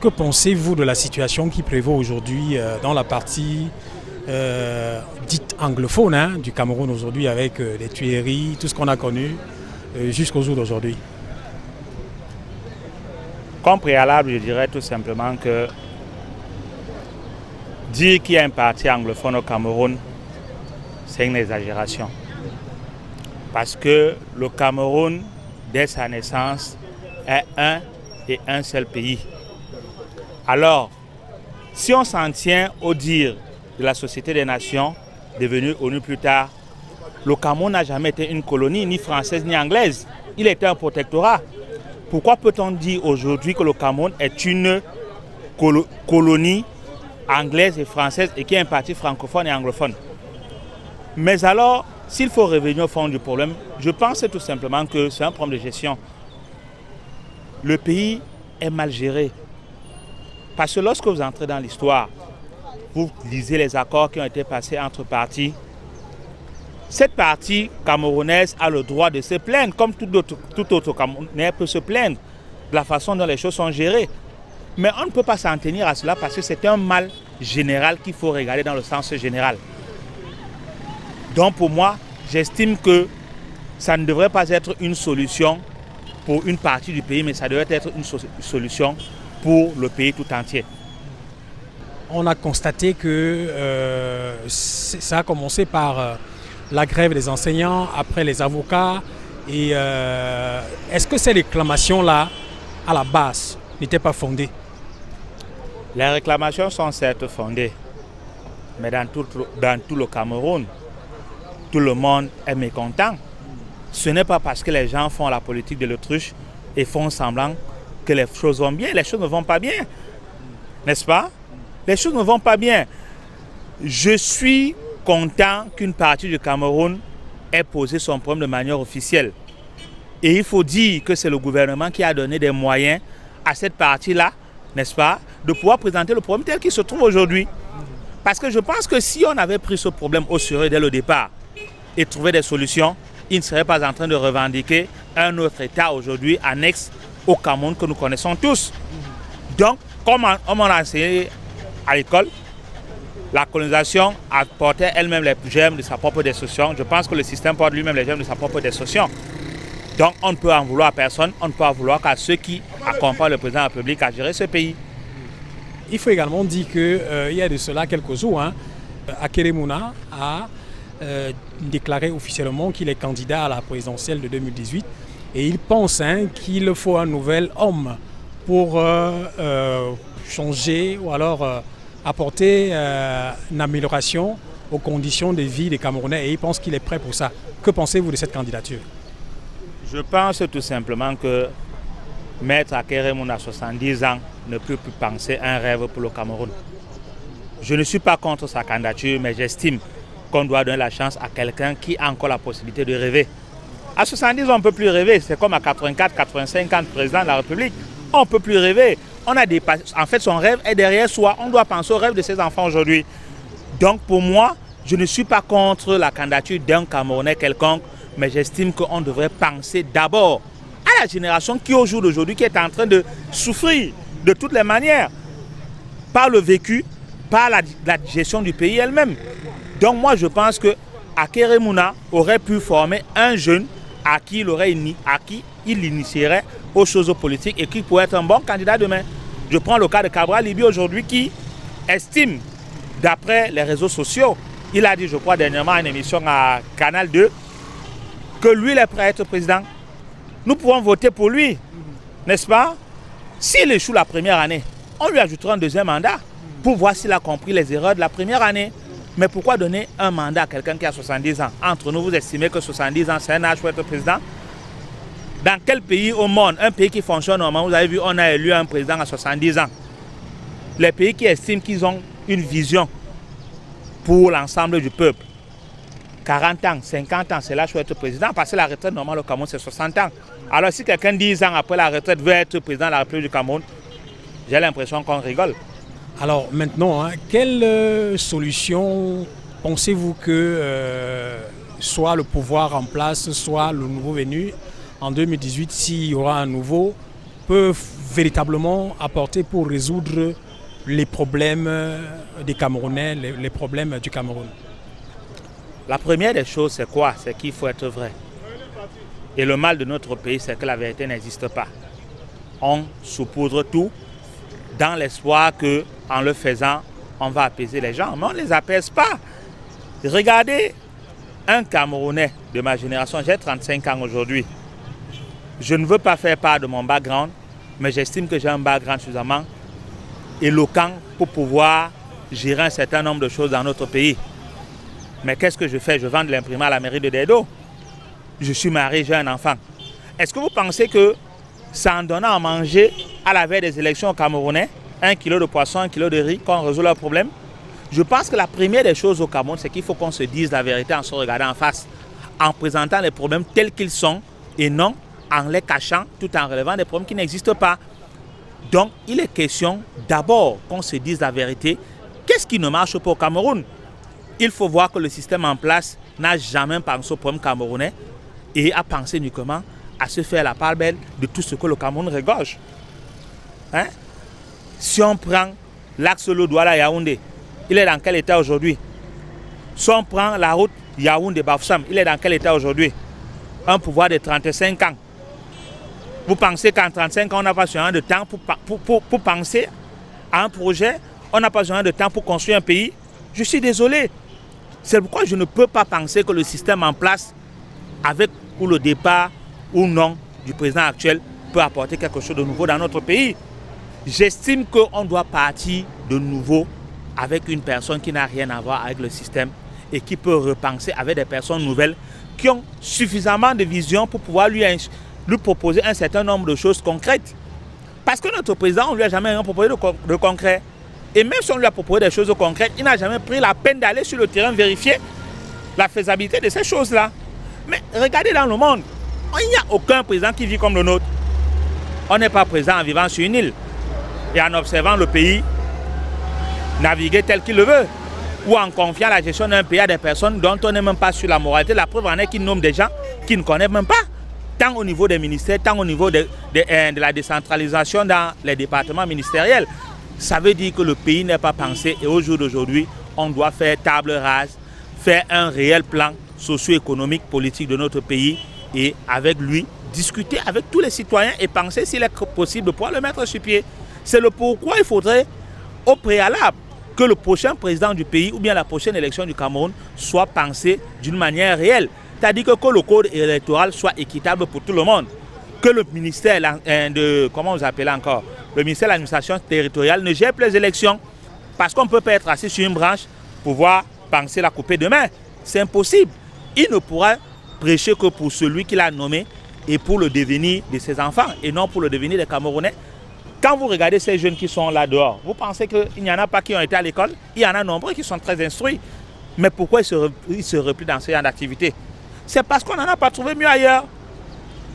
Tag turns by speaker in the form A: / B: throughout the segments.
A: que pensez-vous de la situation qui prévaut aujourd'hui dans la partie dite anglophone du Cameroun aujourd'hui avec les tueries, tout ce qu'on a connu jusqu'au jour d'aujourd'hui?
B: Comme préalable, je dirais tout simplement que dire qu'il y a un parti anglophone au Cameroun, c'est une exagération. Parce que le Cameroun, dès sa naissance, est un et un seul pays. Alors, si on s'en tient au dire de la Société des Nations, devenue ONU plus tard, le Cameroun n'a jamais été une colonie, ni française ni anglaise. Il était un protectorat. Pourquoi peut-on dire aujourd'hui que le Cameroun est une colonie anglaise et française et qu'il y a un parti francophone et anglophone? Mais alors, s'il faut revenir au fond du problème, je pense tout simplement que c'est un problème de gestion. Le pays est mal géré. Parce que lorsque vous entrez dans l'histoire, vous lisez les accords qui ont été passés entre partis. Cette partie camerounaise a le droit de se plaindre, comme tout autre Camerounais peut se plaindre de la façon dont les choses sont gérées. Mais on ne peut pas s'en tenir à cela parce que c'est un mal général qu'il faut regarder dans le sens général. Donc pour moi, j'estime que ça ne devrait pas être une solution pour une partie du pays, mais ça devrait être une solution pour le pays tout entier.
A: On a constaté que ça a commencé par la grève des enseignants, après les avocats. Et est-ce que ces réclamations-là, à la base, n'étaient pas fondées?
B: Les réclamations sont certes fondées, mais dans tout le Cameroun, tout le monde est mécontent. Ce n'est pas parce que les gens font la politique de l'autruche et font semblant que les choses vont bien. Les choses ne vont pas bien, n'est-ce pas? Les choses ne vont pas bien. Je suis content qu'une partie du Cameroun ait posé son problème de manière officielle. Et il faut dire que c'est le gouvernement qui a donné des moyens à cette partie-là, n'est-ce pas, de pouvoir présenter le problème tel qu'il se trouve aujourd'hui. Parce que je pense que si on avait pris ce problème au sérieux dès le départ et trouvé des solutions, il ne serait pas en train de revendiquer un autre État aujourd'hui annexe au Cameroun que nous connaissons tous. Donc, comme on m'a enseigné à l'école, la colonisation a porté elle-même les germes de sa propre destruction. Je pense que le système porte lui-même les germes de sa propre destruction. Donc, on ne peut en vouloir à personne, on ne peut en vouloir qu'à ceux qui accompagnent le président de la République à gérer ce pays.
A: Il faut également dire qu'il y a de cela quelques jours, Hakainde Mouna a déclaré officiellement qu'il est candidat à la présidentielle de 2018 et il pense qu'il faut un nouvel homme pour changer ou alors apporter une amélioration aux conditions de vie des Camerounais et il pense qu'il est prêt pour ça. Que pensez-vous de cette candidature?
B: Je pense tout simplement que Maître Hakainde Mouna à 70 ans ne peut plus penser un rêve pour le Cameroun. Je ne suis pas contre sa candidature, mais j'estime qu'on doit donner la chance à quelqu'un qui a encore la possibilité de rêver. À 70 ans, on ne peut plus rêver. C'est comme à 84, 85 ans, président de la République. On ne peut plus rêver. On a dépassé. En fait, son rêve est derrière soi. On doit penser au rêve de ses enfants aujourd'hui. Donc, pour moi, je ne suis pas contre la candidature d'un Camerounais quelconque, mais j'estime qu'on devrait penser d'abord à la génération qui, au jour d'aujourd'hui, qui est en train de souffrir de toutes les manières, par le vécu, par la gestion du pays elle-même. Donc moi, je pense que Hakainde Mouna aurait pu former un jeune à qui il initierait aux choses politiques et qui pourrait être un bon candidat demain. Je prends le cas de Cabral Libye aujourd'hui qui estime, d'après les réseaux sociaux, il a dit, je crois, dernièrement à une émission à Canal 2, que lui, il est prêt à être président. Nous pouvons voter pour lui, n'est-ce pas? S'il échoue la première année, on lui ajoutera un deuxième mandat pour voir s'il a compris les erreurs de la première année. Mais pourquoi donner un mandat à quelqu'un qui a 70 ans? Entre nous, vous estimez que 70 ans, c'est un âge pour être président? Dans quel pays au monde, un pays qui fonctionne normalement, vous avez vu, on a élu un président à 70 ans? Les pays qui estiment qu'ils ont une vision pour l'ensemble du peuple, 40 ans, 50 ans, c'est l'âge pour être président, parce que la retraite normale au Cameroun, c'est 60 ans. Alors si quelqu'un 10 ans après la retraite veut être président de la République du Cameroun, j'ai l'impression qu'on rigole.
A: Alors maintenant, quelle solution pensez-vous que soit le pouvoir en place, soit le nouveau venu en 2018, s'il y aura un nouveau peut véritablement apporter pour résoudre les problèmes des Camerounais, les problèmes du Cameroun?
B: La première des choses, c'est quoi? C'est qu'il faut être vrai. Et le mal de notre pays, c'est que la vérité n'existe pas. On saupoudre tout dans l'espoir qu'en le faisant, on va apaiser les gens. Mais on ne les apaise pas. Regardez un Camerounais de ma génération, j'ai 35 ans aujourd'hui. Je ne veux pas faire part de mon background, mais j'estime que j'ai un background suffisamment éloquent pour pouvoir gérer un certain nombre de choses dans notre pays. Mais qu'est-ce que je fais? Je vends de l'imprimé à la mairie de Dedo. Je suis marié, j'ai un enfant. Est-ce que vous pensez que c'est en donnant à manger à la veille des élections au Camerounais 1 kilo de poisson, 1 kilo de riz qu'on résout leurs problèmes? Je pense que la première des choses au Cameroun, c'est qu'il faut qu'on se dise la vérité en se regardant en face, en présentant les problèmes tels qu'ils sont et non en les cachant tout en relevant des problèmes qui n'existent pas. Donc, il est question d'abord qu'on se dise la vérité. Qu'est-ce qui ne marche pas au Cameroun? Il faut voir que le système en place n'a jamais pensé au problème camerounais et a pensé uniquement à se faire la part belle de tout ce que le Cameroun regorge. Hein? Si on prend l'axe Lodouala-Yaoundé, il est dans quel état aujourd'hui? Si on prend la route Yaoundé-Bafoussam, il est dans quel état aujourd'hui? Un pouvoir de 35 ans. Vous pensez qu'en 35 ans, on n'a pas besoin de temps pour penser à un projet? On n'a pas besoin de temps pour construire un pays? Je suis désolé. C'est pourquoi je ne peux pas penser que le système en place, avec ou le départ ou non du président actuel, peut apporter quelque chose de nouveau dans notre pays. J'estime qu'on doit partir de nouveau avec une personne qui n'a rien à voir avec le système et qui peut repenser avec des personnes nouvelles qui ont suffisamment de vision pour pouvoir lui proposer un certain nombre de choses concrètes. Parce que notre président, on ne lui a jamais rien proposé de concret. Et même si on lui a proposé des choses concrètes, il n'a jamais pris la peine d'aller sur le terrain vérifier la faisabilité de ces choses-là. Mais regardez dans le monde, il n'y a aucun président qui vit comme le nôtre. On n'est pas présent en vivant sur une île et en observant le pays naviguer tel qu'il le veut, ou en confiant la gestion d'un pays à des personnes dont on n'est même pas sur la moralité. La preuve en est qu'ils nomment des gens qu'ils ne connaissent même pas, tant au niveau des ministères, tant au niveau de la décentralisation dans les départements ministériels. Ça veut dire que le pays n'est pas pensé et au jour d'aujourd'hui, on doit faire table rase, faire un réel plan socio-économique, politique de notre pays et avec lui, discuter avec tous les citoyens et penser s'il est possible de pouvoir le mettre sur pied. C'est le pourquoi il faudrait au préalable que le prochain président du pays ou bien la prochaine élection du Cameroun soit pensée d'une manière réelle. C'est-à-dire que le code électoral soit équitable pour tout le monde. Que le ministère de, comment vous appelez encore, le ministère de l'administration territoriale ne gère plus les élections. Parce qu'on ne peut pas être assis sur une branche pour pouvoir penser la couper demain. C'est impossible. Il ne pourra prêcher que pour celui qu'il a nommé et pour le devenir de ses enfants et non pour le devenir des Camerounais. Quand vous regardez ces jeunes qui sont là dehors, vous pensez qu'il n'y en a pas qui ont été à l'école? Il y en a nombreux qui sont très instruits. Mais pourquoi ils se replient dans ce genre d'activité? C'est parce qu'on n'en a pas trouvé mieux ailleurs.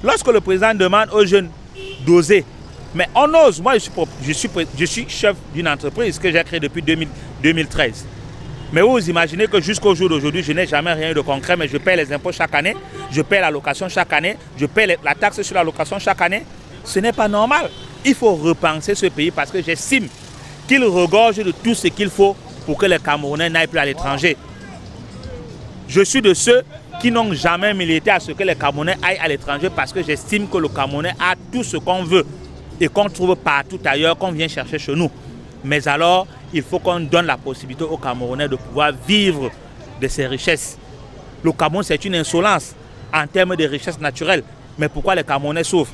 B: Lorsque le président demande aux jeunes d'oser, mais on ose. Moi, je suis chef d'une entreprise que j'ai créée depuis 2013. Mais vous imaginez que jusqu'au jour d'aujourd'hui, je n'ai jamais rien eu de concret, mais je paie les impôts chaque année, je paie la location chaque année, je paie la taxe sur la location chaque année. Ce n'est pas normal. Il faut repenser ce pays parce que j'estime qu'il regorge de tout ce qu'il faut pour que les Camerounais n'aillent plus à l'étranger. Je suis de ceux qui n'ont jamais milité à ce que les Camerounais aillent à l'étranger parce que j'estime que le Camerounais a tout ce qu'on veut et qu'on trouve partout ailleurs, qu'on vient chercher chez nous. Mais alors, il faut qu'on donne la possibilité aux Camerounais de pouvoir vivre de ces richesses. Le Cameroun, c'est une insolence en termes de richesses naturelles. Mais pourquoi les Camerounais souffrent?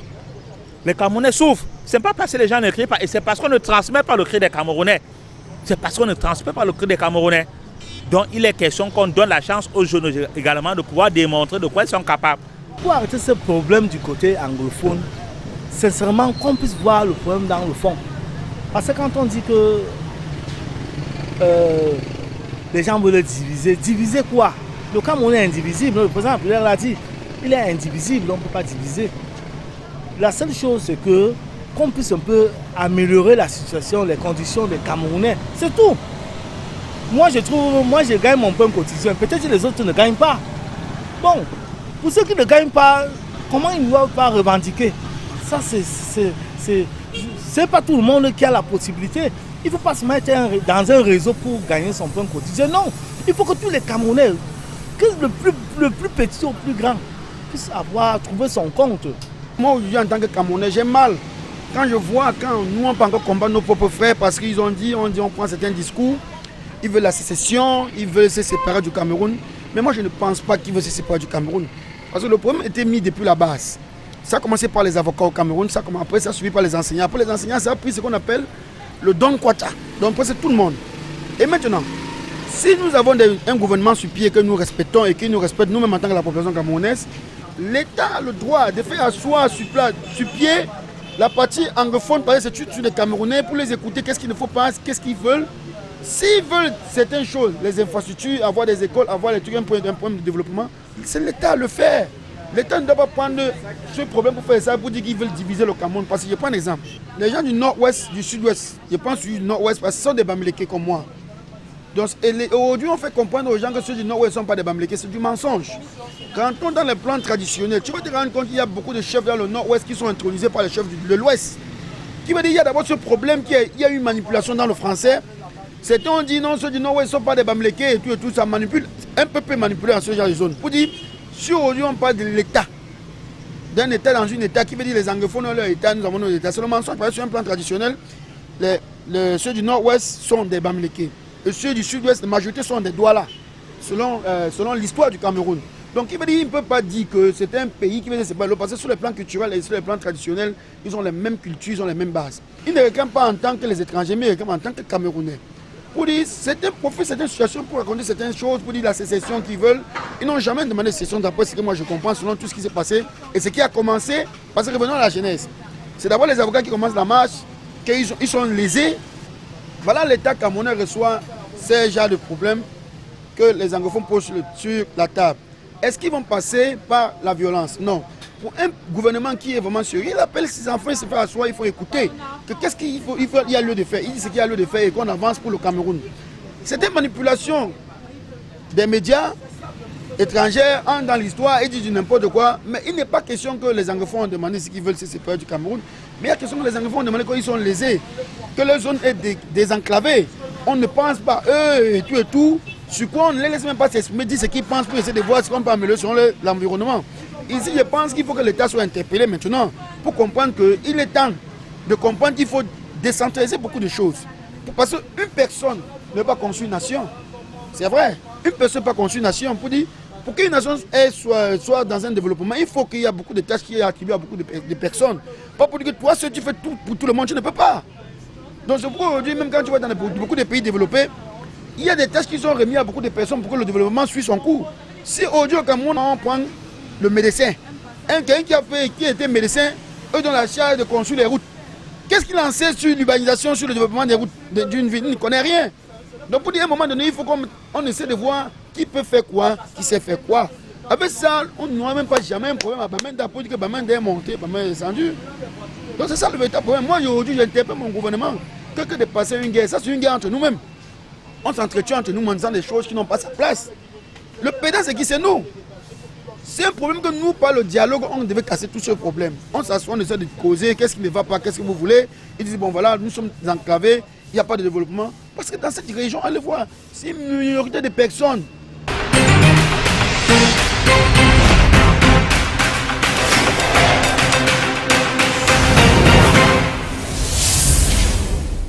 B: Les Camerounais souffrent. Ce n'est pas parce que les gens ne crient pas, et c'est parce qu'on ne transmet pas le cri des Camerounais. C'est parce qu'on ne transmet pas le cri des Camerounais. Donc il est question qu'on donne la chance aux jeunes également de pouvoir démontrer de quoi ils sont capables.
C: Pour arrêter ce problème du côté anglophone, sincèrement qu'on puisse voir le problème dans le fond. Parce que quand on dit que les gens veulent diviser, diviser quoi? Le Cameroun est indivisible, le président l'a dit, il est indivisible, on ne peut pas diviser. La seule chose c'est que qu'on puisse un peu améliorer la situation, les conditions des Camerounais, c'est tout. Moi je gagne mon pain quotidien, peut-être que les autres ne gagnent pas. Bon, pour ceux qui ne gagnent pas, comment ils ne doivent pas revendiquer? Ça C'est pas tout le monde qui a la possibilité. Il ne faut pas se mettre dans un réseau pour gagner son pain quotidien. Non, il faut que tous les Camerounais, que le plus petit au plus grand, puissent trouver son compte.
D: Moi aujourd'hui en tant que Camerounais, j'ai mal. Quand je vois, quand nous on peut encore combattre nos propres frères parce qu'ils ont dit, on prend certains discours, ils veulent la sécession, ils veulent se séparer du Cameroun. Mais moi je ne pense pas qu'ils veulent se séparer du Cameroun. Parce que le problème était mis depuis la base. Ça a commencé par les avocats au Cameroun, après ça a suivi par les enseignants. Après les enseignants, ça a pris ce qu'on appelle le Don Kwata. Donc c'est tout le monde. Et maintenant, si nous avons un gouvernement sur pied que nous respectons et qui nous respecte nous-mêmes en tant que la population camerounaise, l'État a le droit de faire asseoir sur pied la partie anglophone, par exemple, sur les Camerounais pour les écouter, qu'est-ce qu'il ne faut pas, qu'est-ce qu'ils veulent. S'ils veulent certaines choses, les infrastructures, avoir des écoles, avoir les trucs, un problème de développement, c'est l'État à le faire. L'État ne doit pas prendre ce problème pour faire ça, pour dire qu'ils veulent diviser le Cameroun. Parce que je prends un exemple. Les gens du nord-ouest, du sud-ouest, je pense du nord-ouest, parce que ce sont des Bamileke comme moi. Donc, aujourd'hui, on fait comprendre aux gens que ceux du nord-ouest ne sont pas des Bamileke, c'est du mensonge. Quand on est dans les plans traditionnels, tu vas te rendre compte qu'il y a beaucoup de chefs dans le nord-ouest qui sont intronisés par les chefs de l'ouest. Qui veut dire qu'il y a d'abord ce problème qu'il y a une manipulation dans le français. Certains ont dit non, ceux du nord-ouest ne sont pas des Bamileke et tout, ça manipule. Un peu peut manipuler dans ce genre de zone. Pour dire, si aujourd'hui on parle de l'État, d'un État dans un État, qui veut dire les anglophones ont leur État, nous avons notre État. C'est le mensonge, parce que sur un plan traditionnel, ceux du nord-ouest sont des Bamileke. Et ceux du sud-ouest, la majorité sont des Douala, selon l'histoire du Cameroun. Donc il ne peut pas dire que c'est un pays qui veut dire c'est pas l'autre, parce que sur le plan culturel et sur le plan traditionnel, ils ont les mêmes cultures, ils ont les mêmes bases. Ils ne réclament pas en tant que les étrangers, mais ils réclament en tant que Camerounais. Pour dire, c'est un profil, c'est une situation pour raconter certaines choses, pour dire la sécession qu'ils veulent. Ils n'ont jamais demandé de sécession, d'après ce que moi je comprends, selon tout ce qui s'est passé. Et ce qui a commencé, parce que revenons à la jeunesse. C'est d'abord les avocats qui commencent la marche, qu'ils sont lésés. Voilà, l'État camerounais reçoit ces genres de problèmes que les anglophones posent sur la table. Est-ce qu'ils vont passer par la violence? Non. Pour un gouvernement qui est vraiment sérieux, il appelle ses enfants, il se fait asseoir, il faut écouter. Qu'est-ce qu'il y a lieu de faire? Il dit ce qu'il y a lieu de faire et qu'on avance pour le Cameroun. C'est une manipulation des médias étrangers entrent dans l'histoire et disent n'importe quoi. Mais il n'est pas question que les anglophones ont demandé ce qu'ils veulent se séparer du Cameroun. Mais il y a question que les anglophones ont demandé qu'ils sont lésés, que leur zone est désenclavée. On ne pense pas eux et tout. Sur quoi on ne les laisse même pas s'exprimer, dire ce qu'ils pensent pour essayer de voir ce qu'on peut améliorer sur l'environnement. Ici, je pense qu'il faut que l'État soit interpellé maintenant pour comprendre qu'il est temps de comprendre qu'il faut décentraliser beaucoup de choses. Parce qu'une personne ne peut pas construire une nation. C'est vrai. Une personne ne peut pas construire une nation. Pour qu'une nation soit dans un développement, il faut qu'il y ait beaucoup de tâches qui soient attribuées à beaucoup de personnes. Pas pour dire que toi, si tu fais tout pour tout le monde, tu ne peux pas. Donc c'est pourquoi aujourd'hui, même quand tu vas dans beaucoup de pays développés, il y a des tâches qui sont remises à beaucoup de personnes pour que le développement suive son cours. Si aujourd'hui au Cameroun, on prend le médecin, quelqu'un qui était médecin, eux dans la charge de construire les routes, qu'est-ce qu'il en sait sur l'urbanisation, sur le développement des routes d'une ville? Il ne connaît rien. Donc pour dire à un moment donné, il faut qu'on essaie de voir qui peut faire quoi, qui sait faire quoi. Avec ça, on n'aura même pas jamais un problème à Bamenda pour dire que Bamenda est monté, Bamenda est descendu. Donc c'est ça le véritable problème. Moi aujourd'hui, j'interpelle mon gouvernement que de passer une guerre. Ça c'est une guerre entre nous-mêmes. On s'entretient entre nous en disant des choses qui n'ont pas sa place. Le pédant, c'est qui? C'est nous. C'est un problème que nous, par le dialogue, on devait casser tout ce problème. On s'assoit, on essaie de causer, qu'est-ce qui ne va pas, qu'est-ce que vous voulez. Ils disent, bon voilà, nous sommes enclavés, il n'y a pas de développement. Parce que dans cette région, allez voir, c'est une minorité de personnes